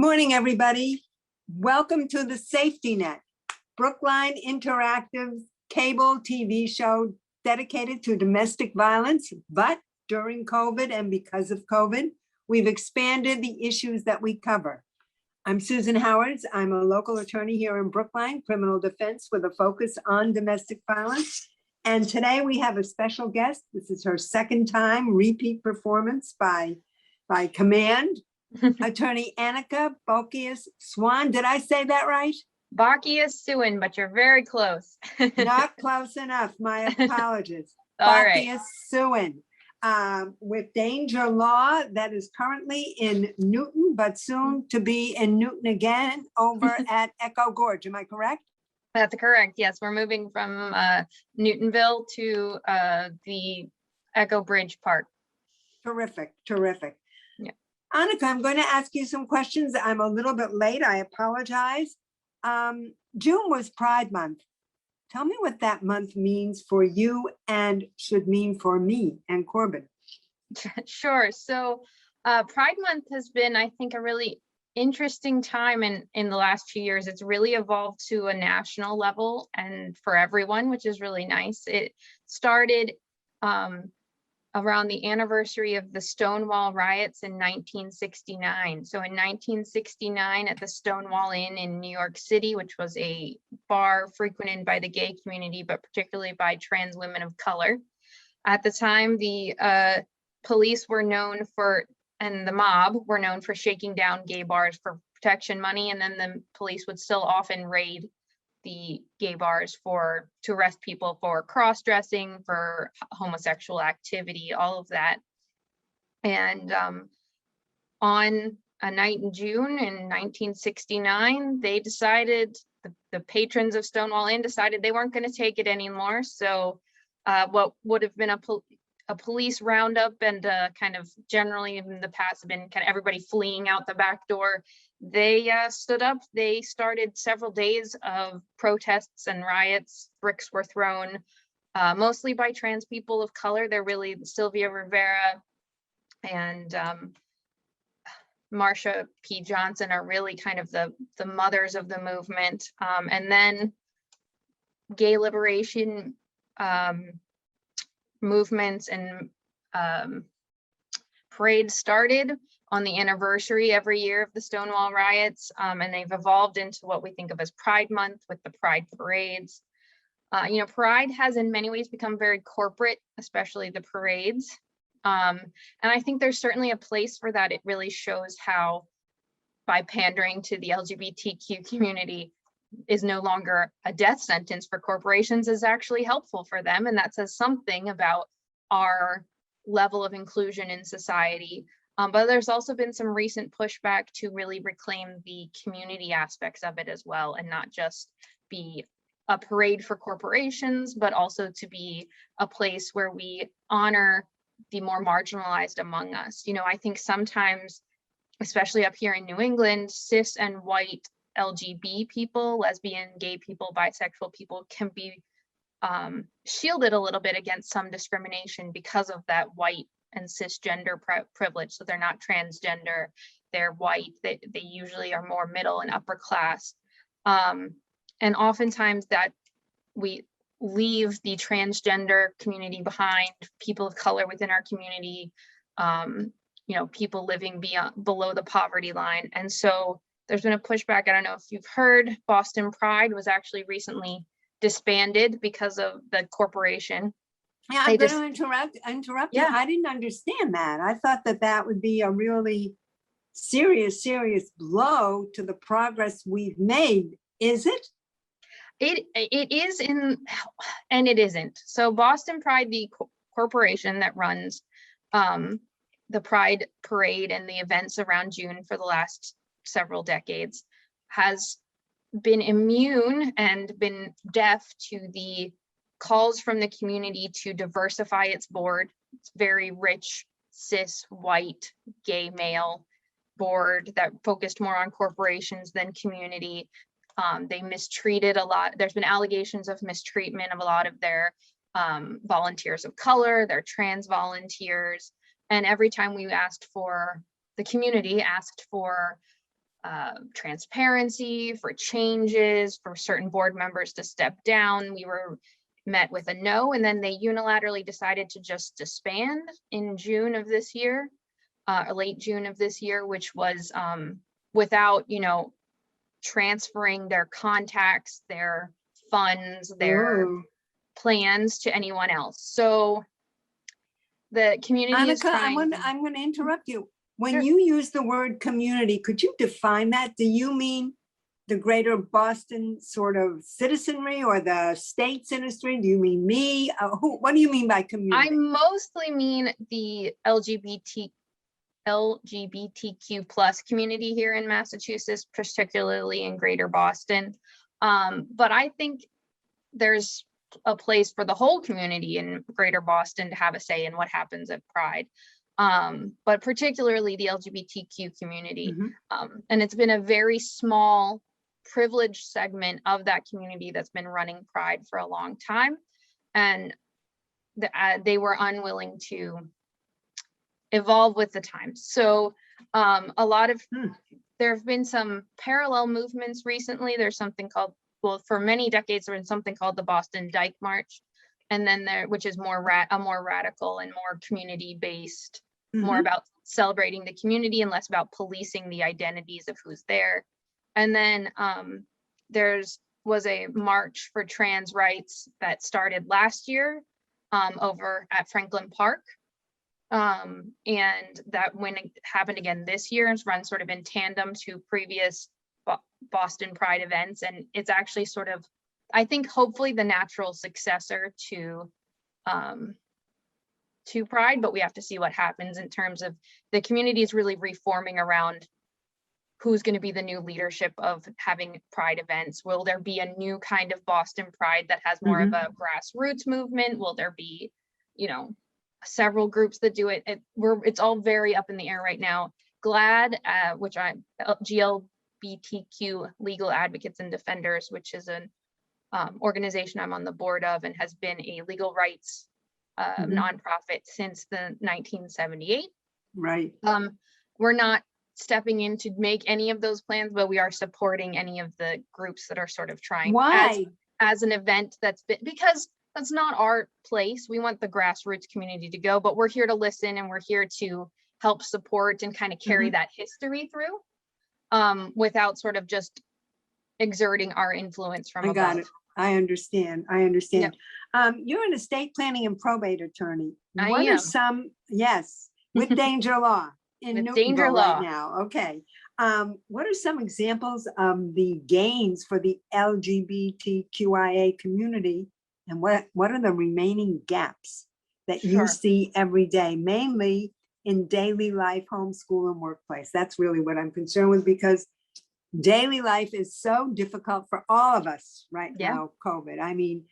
morning, everybody. Welcome to the Safety Net, Brookline Interactive's cable TV show dedicated to domestic violence. But during COVID and because of COVID, we've expanded the issues that we cover. I'm Susan Howards. I'm a local attorney here in Brookline, criminal defense with a focus on domestic violence. And today we have a special guest. This is her second time repeat performance by command. Attorney Annika Bockius-Suwyn. Did I say that right? Bockius-Suwyn, but you're very close. Not close enough. My apologies. All right. Bockius-Suwyn with Danger Law that is currently in Newton, but soon to be in Newton again over at Echo Gorge. Am I correct? That's correct. Yes, we're moving from Newtonville to the Echo Bridge Park. Terrific, terrific. Yeah. Annika, I'm going to ask you some questions. I'm a little bit late. I apologize. June was Pride Month. Tell me what that month means for you and should mean for me and Corbin. Sure. So Pride Month has been, I think, a really interesting time in the last few years. It's really evolved to a national level and for everyone, which is really nice. It started around the anniversary of the Stonewall riots in 1969. So in 1969 at the Stonewall Inn in New York City, which was a bar frequented by the gay community, but particularly by trans women of color. At the time, the police were known for, and the mob were known for shaking down gay bars for protection money. And then the police would still often raid the gay bars to arrest people for cross-dressing, for homosexual activity, all of that. And on a night in June in 1969, they decided, the patrons of Stonewall Inn decided they weren't going to take it anymore. So what would have been a police roundup and kind of generally in the past have been kind of everybody fleeing out the back door. They stood up. They started several days of protests and riots. Bricks were thrown, mostly by trans people of color. They're really Sylvia Rivera and Marsha P. Johnson are really kind of the mothers of the movement. And then gay liberation movements and parades started on the anniversary every year of the Stonewall riots, and they've evolved into what we think of as Pride Month with the Pride parades. Pride has in many ways become very corporate, especially the parades. And I think there's certainly a place for that. It really shows how by pandering to the LGBTQ community is no longer a death sentence for corporations is actually helpful for them. And that says something about our level of inclusion in society. But there's also been some recent pushback to really reclaim the community aspects of it as well, and not just be a parade for corporations, but also to be a place where we honor the more marginalized among us. I think sometimes, especially up here in New England, cis and white LGB people, lesbian, gay people, bisexual people can be shielded a little bit against some discrimination because of that white and cisgender privilege. So they're not transgender, they're white, they usually are more middle and upper class. And oftentimes that we leave the transgender community behind, people of color within our community, people living below the poverty line. And so there's been a pushback. I don't know if you've heard, Boston Pride was actually recently disbanded because of the corporation. Yeah, I'm going to interrupt Yeah. you. I didn't understand that. I thought that would be a really serious blow to the progress we've made. Is it? It is and it isn't. So Boston Pride, the corporation that runs the Pride Parade and the events around June for the last several decades, has been immune and been deaf to the calls from the community to diversify its board. It's very rich, cis, white, gay male board that focused more on corporations than community. They mistreated a lot. There's been allegations of mistreatment of a lot of their volunteers of color, their trans volunteers. And every time the community asked for transparency, for changes, for certain board members to step down. We were met with a no, and then they unilaterally decided to just disband in June of this year, late June of this year, which was without, transferring their contacts, their funds, their Ooh. plans to anyone else. So the community is Annika, trying. I'm going to interrupt you. When Sure. you use the word community, could you define that? Do you mean the greater Boston sort of citizenry or the state citizenry? Do you mean me? What do you mean by I community? mostly mean the LGBTQ plus community here in Massachusetts, particularly in Greater Boston. But I think there's a place for the whole community in Greater Boston to have a say in what happens at Pride, but particularly the LGBTQ community. And it's been a very small, privileged segment of that community that's been running Pride for a long time. And they were unwilling to evolve with the times. So there have been some parallel movements recently. There's something called, well, for many decades, there's been something called the Boston Dyke March. And then which is more radical and more community-based, more about celebrating the community and less about policing the identities of who's there. And then was a march for trans rights that started last year over at Franklin Park. And that when it happened again this year, it's run sort of in tandem to previous Boston Pride events. And it's actually sort of, I think, hopefully the natural successor to Pride, but we have to see what happens in terms of the community is really reforming around who's going to be the new leadership of having Pride events. Will there be a new kind of Boston Pride that has more of a grassroots movement? Will there be, several groups that do it? It's all very up in the air right now. GLAD, GLBTQ Legal Advocates and Defenders, which is an organization I'm on the board of and has been a legal rights nonprofit since the 1978. Right. We're not stepping in to make any of those plans, but we are supporting any of the groups that are sort of trying. Why? As an event that's been, because that's not our place. We want the grassroots community to go, but we're here to listen and we're here to help support and kind of carry that history through without sort of just exerting our influence from above. Got it. I understand. Yep. You're an estate planning and probate attorney. What are some, yes, with Danger Law in Newtonville right now. Okay. What are some examples of the gains for the LGBTQIA community, and what are the remaining gaps that you see every day, mainly in daily life, homeschool, and workplace? That's really what I'm concerned with, because daily life is so difficult for all of us right now, COVID. I mean,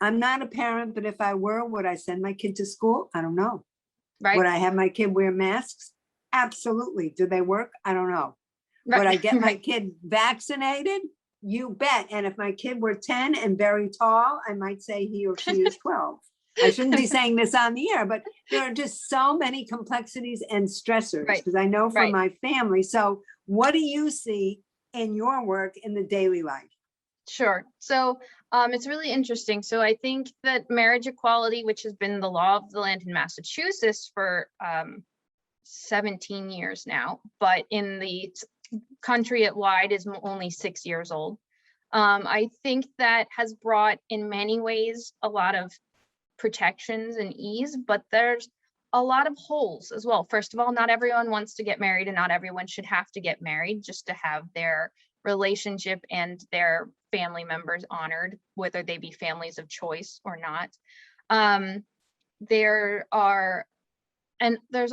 I'm not a parent, but if I were, would I send my kid to school? I don't know. Right. Would I have my kid wear masks? Absolutely. Do they work? I don't know. Right. Would I get my kid vaccinated? You bet. And if my kid were 10 and very tall, I might say he or she is 12. I shouldn't be saying this on the air, but there are just so many complexities and stressors, because I know from my family. So what do you see in your work in the daily life? Sure. So it's really interesting. So I think that marriage equality, which has been the law of the land in Massachusetts for 17 years now, but in the country at wide is only 6 years old. I think that has brought in many ways a lot of protections and ease, but there's a lot of holes as well. First of all, not everyone wants to get married, and not everyone should have to get married just to have their relationship and their family members honored, whether they be families of choice or not. There's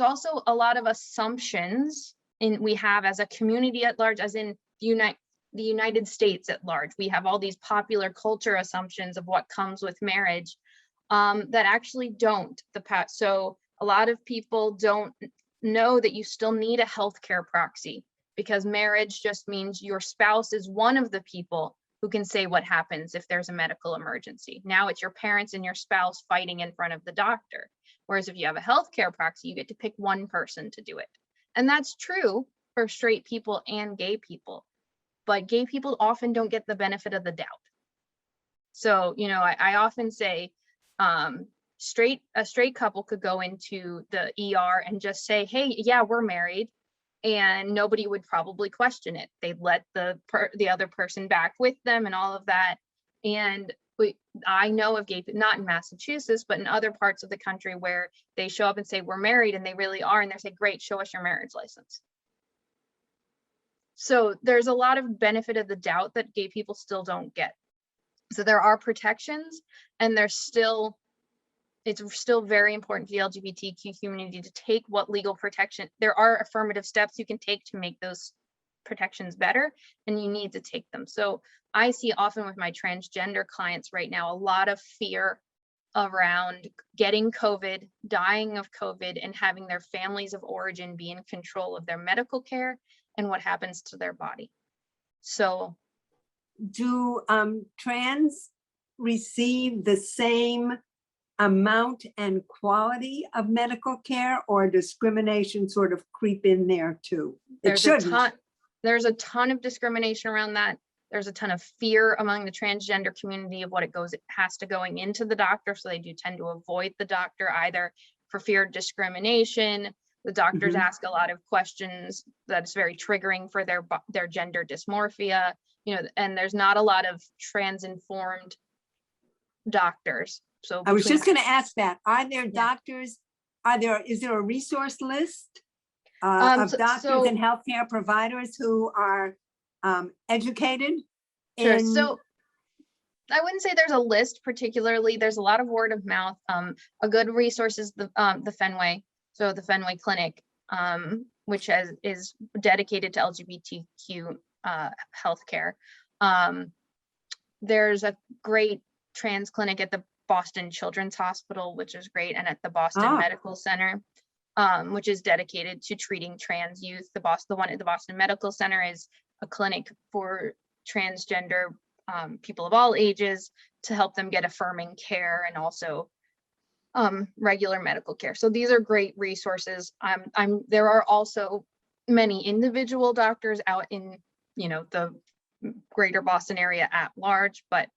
also a lot of assumptions we have as a community at large, as in the United States at large. We have all these popular culture assumptions of what comes with marriage that actually don't. So a lot of people don't know that you still need a healthcare proxy, because marriage just means your spouse is one of the people who can say what happens if there's a medical emergency. Now it's your parents and your spouse fighting in front of the doctor. Whereas if you have a healthcare proxy, you get to pick one person to do it. And that's true, for straight people and gay people, but gay people often don't get the benefit of the doubt. So, you know, I often say, a straight couple could go into the ER and just say, hey, yeah, we're married, and nobody would probably question it. They'd let the other person back with them and all of that. And I know of gay, not in Massachusetts, but in other parts of the country, where they show up and say, we're married, and they really are, and they say, great, show us your marriage license. So there's a lot of benefit of the doubt that gay people still don't get. So there are protections, and it's still very important for the LGBTQ community to take what legal protection. There are affirmative steps you can take to make those protections better, and you need to take them. So I see often with my transgender clients right now a lot of fear around getting COVID, dying of COVID, and having their families of origin be in control of their medical care and what happens to their body. So do trans receive the same amount and quality of medical care, or discrimination sort of creep in there too? There's a ton of discrimination around that. There's a ton of fear among the transgender community of what it has to going into the doctor. So they do tend to avoid the doctor, either for fear of discrimination. The doctors ask a lot of questions that's very triggering for their gender dysmorphia, you know, and there's not a lot of trans-informed doctors. So I was just going to ask that. Are there doctors? Is there a resource list of doctors and healthcare providers who are educated? Sure. So I wouldn't say there's a list particularly. There's a lot of word of mouth. A good resource is the Fenway. So the Fenway Clinic, which is dedicated to LGBTQ healthcare. There's a great trans clinic at the Boston Children's Hospital, which is great, and at the Boston Medical Center, which is dedicated to treating trans youth. The one at the Boston Medical Center is a clinic for transgender people of all ages to help them get affirming care and also regular medical care. So these are great resources. There are also many individual doctors out in, you know, the greater Boston area at large, but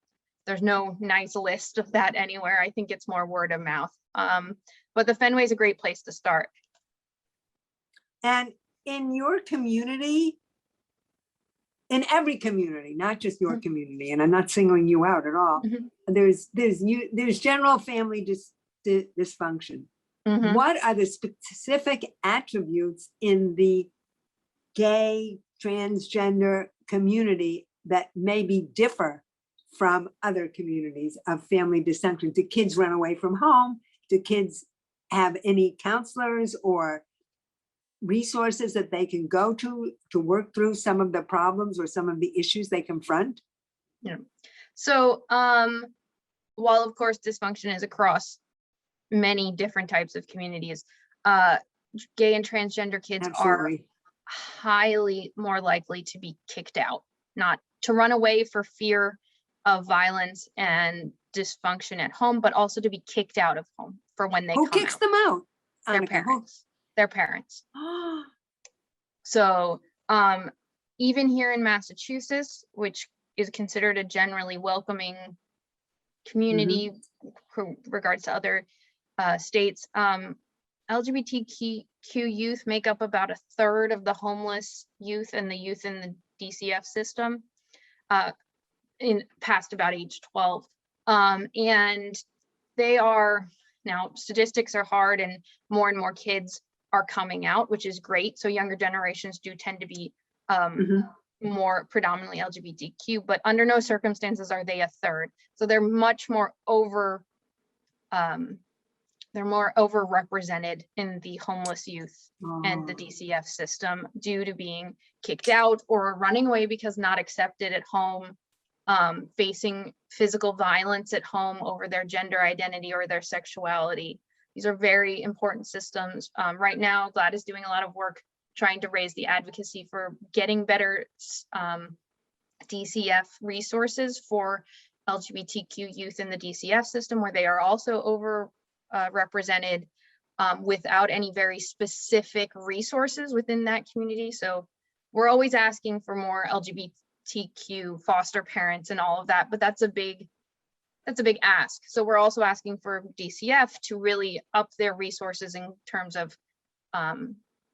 there's no nice list of that anywhere. I think it's more word of mouth. But the Fenway is a great place to start. And in your community, in every community, not just your community, and I'm not singling you out at all, there's general family dysfunction. What are the specific attributes in the gay transgender community that maybe differ from other communities of family dysfunction? Do kids run away from home? Do kids have any counselors or resources that they can go to work through some of the problems or some of the issues they confront? Yeah. So while of course dysfunction is across many different types of communities, gay and transgender kids are highly more likely to be kicked out, not to run away for fear of violence and dysfunction at home, but also to be kicked out of home for when they come out. Who kicks them out? Their parents. Their parents. So even here in Massachusetts, which is considered a generally welcoming community regards to other states, LGBTQ youth make up about 1/3 of the homeless youth and the youth in the DCF system in past about age 12. And they are, now statistics are hard and more kids are coming out, which is great. So younger generations do tend to be more predominantly LGBTQ, but under no circumstances are they 1/3. So they're much more overrepresented in the homeless youth and the DCF system due to being kicked out or running away because not accepted at home, facing physical violence at home over their gender identity or their sexuality. These are very important systems. Right now, GLAAD is doing a lot of work trying to raise the advocacy for getting better DCF resources for LGBTQ youth in the DCF system, where they are also over represented. without any very specific resources within that community. So we're always asking for more LGBTQ foster parents and all of that, but that's a big ask. So we're also asking for DCF to really up their resources in terms of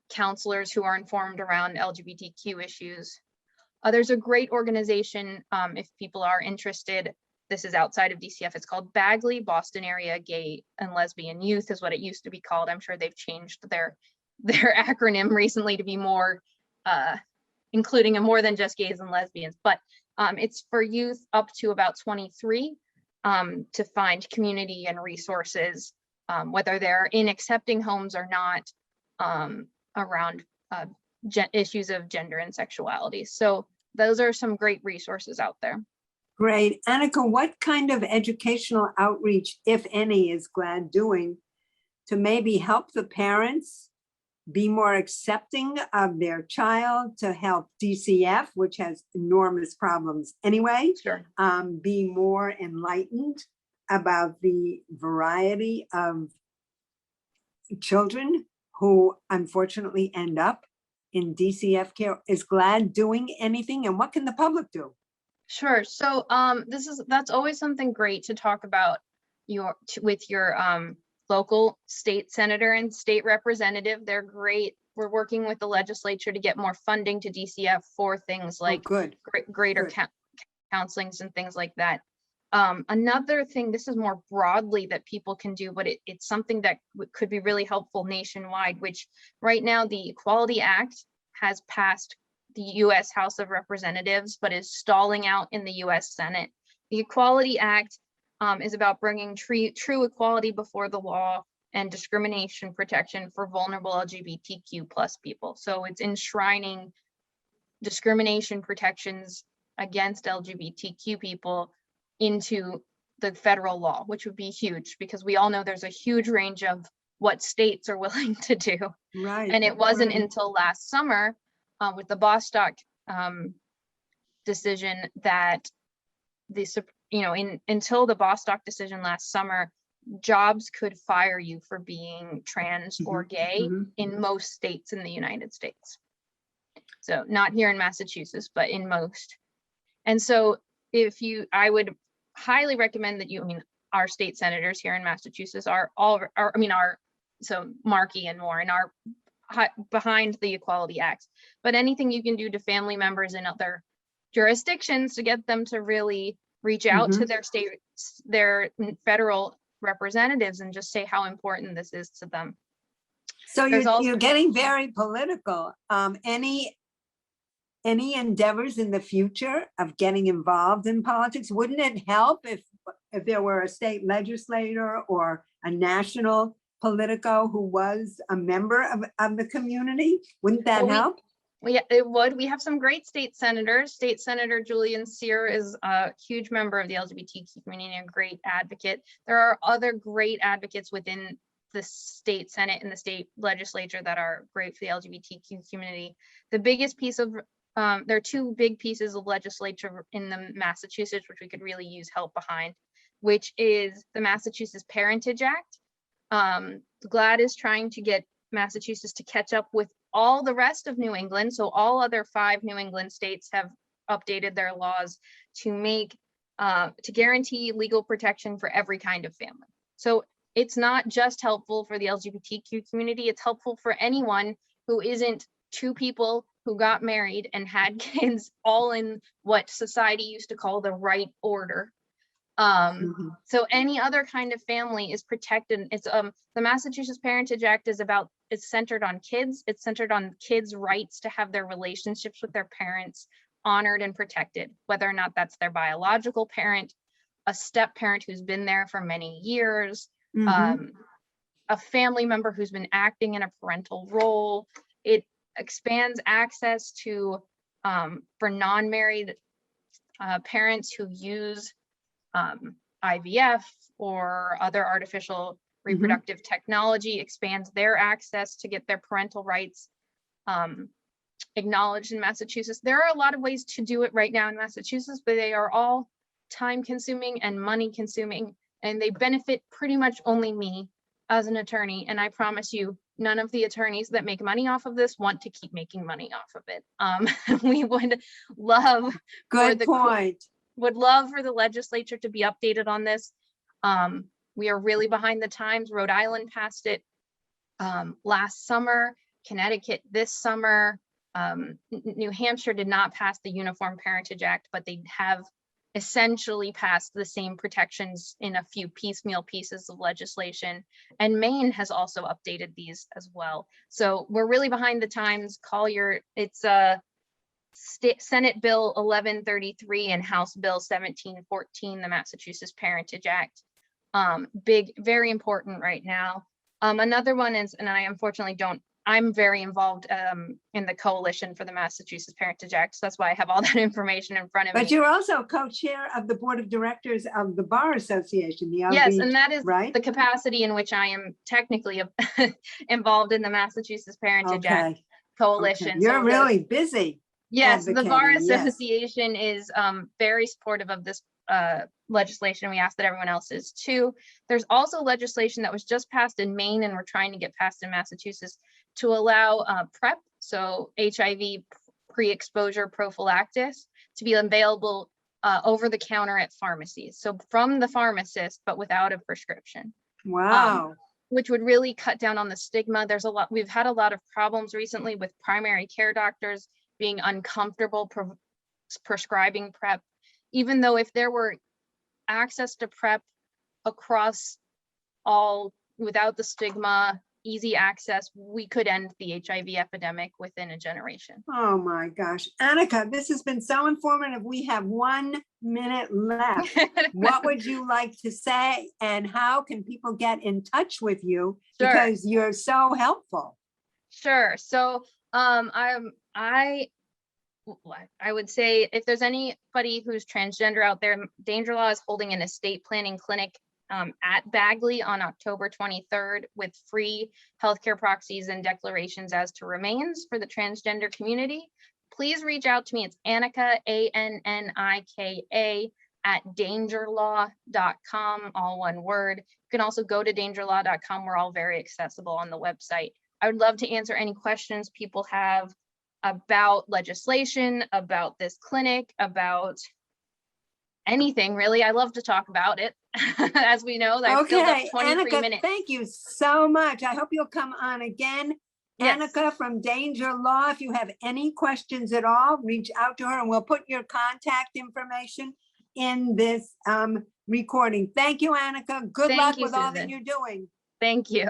counselors who are informed around LGBTQ issues. There's a great organization, if people are interested. This is outside of DCF. It's called Bagley, Boston Area Gay and Lesbian Youth is what it used to be called. I'm sure they've changed their acronym recently to be more including more than just gays and lesbians, but it's for youth up to about 23 to find community and resources, whether they're in accepting homes or not, around issues of gender and sexuality. So those are some great resources out there. Great. Annika, what kind of educational outreach, if any, is GLAAD doing to maybe help the parents be more accepting of their child, to help DCF, which has enormous problems anyway, Sure. Be more enlightened about the variety of children who unfortunately end up in DCF care? Is GLAAD doing anything, and what can the public do? Sure. So that's always something great to talk about with your local state senator and state representative. They're great. We're working with the legislature to get more funding to DCF for things like greater counselings and things like that. Another thing, this is more broadly that people can do, but it's something that could be really helpful nationwide, which right now the Equality Act has passed the US House of Representatives, but is stalling out in the US Senate. The Equality Act is about bringing true equality before the law and discrimination protection for vulnerable LGBTQ plus people. So it's enshrining discrimination protections against LGBTQ people into the federal law, which would be huge because we all know there's a huge range of what states are willing to do. Right. And it wasn't until last summer with the Bostock decision that until the Bostock decision last summer, jobs could fire you for being trans or gay in most states in the United States. So not here in Massachusetts, but in most. And so I would highly recommend that our state senators here in Massachusetts so Markey and Warren are behind the Equality Act, but anything you can do to family members in other jurisdictions to get them to really reach out to their federal representatives and just say how important this is to them. So you're getting very political. Any endeavors in the future of getting involved in politics? Wouldn't it help if there were a state legislator or a national politico who was a member of the community? Wouldn't that help? It would. We have some great state senators. State Senator Julian Cyr is a huge member of the LGBTQ community and a great advocate. There are other great advocates within the state Senate and the state legislature that are great for the LGBTQ community. The biggest piece of there are two big pieces of legislature in the Massachusetts, which we could really use help behind, which is the Massachusetts Parentage Act. GLAAD is trying to get Massachusetts to catch up with all the rest of New England. So all other 5 New England states have updated their laws to guarantee legal protection for every kind of family. So it's not just helpful for the LGBTQ community, it's helpful for anyone who isn't 2 people who got married and had kids all in what society used to call the right order. So any other kind of family is protected. It's the Massachusetts Parentage Act it's centered on kids. It's centered on kids' rights to have their relationships with their parents honored and protected, whether or not that's their biological parent, a step parent who's been there for many years, a family member who's been acting in a parental role. It expands access to for non-married parents who use IVF or other artificial reproductive technology, expands their access to get their parental rights acknowledged in Massachusetts. There are a lot of ways to do it right now in Massachusetts, but they are all time consuming and money consuming, and they benefit pretty much only me as an attorney, and I promise you, none of the attorneys that make money off of this want to keep making money off of it. We would love Good point. would love for the legislature to be updated on this. We are really behind the times. Rhode Island passed it last summer, Connecticut this summer. New Hampshire did not pass the Uniform Parentage Act, but they have essentially passed the same protections in a few piecemeal pieces of legislation. And Maine has also updated these as well. So we're really behind the times. It's Senate Bill 1133 and House Bill 1714, the Massachusetts Parentage Act. Big, very important right now. Another one is, and I unfortunately I'm very involved in the coalition for the Massachusetts Parentage Act. So that's why I have all that information in front of me. But you're also co-chair of the board of directors of the Bar Association, the LB, yes, and that is right? the capacity in which I am technically involved in the Massachusetts Parentage Act coalition. Okay. You're so really busy. Yes, the Bar advocating, Association is very supportive of this legislation. We ask that everyone else is too. There's also legislation that was just passed in Maine, and we're trying to get passed in Massachusetts to allow PrEP, so HIV pre-exposure prophylaxis, to be available over the counter at pharmacies. So from the pharmacist, but without a prescription. Wow. Which would really cut down on the stigma. We've had a lot of problems recently with primary care doctors being uncomfortable prescribing PrEP, even though if there were access to PrEP across all without the stigma, easy access, we could end the HIV epidemic within a generation. Oh my gosh. Annika, this has been so informative. We have 1 minute left. What would you like to say, and how can people get in touch with you? Sure. Because you're so helpful. Sure. So I would say if there's anybody who's transgender out there, Danger Law is holding an estate planning clinic at Bagley on October 23rd with free healthcare proxies and declarations as to remains for the transgender community. Please reach out to me. It's Annika, ANNIKA, @dangerlaw.com, all one word. You can also go to dangerlaw.com. We're all very accessible on the website. I would love to answer any questions people have about legislation, about this clinic, about anything really. I love to talk about it. As we know, I've filled up 23 Annika, minutes. thank you so much. I hope you'll come on again. Yes. Annika from Danger Law, if you have any questions at all, reach out to her, and we'll put your contact information in this recording. Thank you, Annika. Good luck with all that you're doing. Thank you.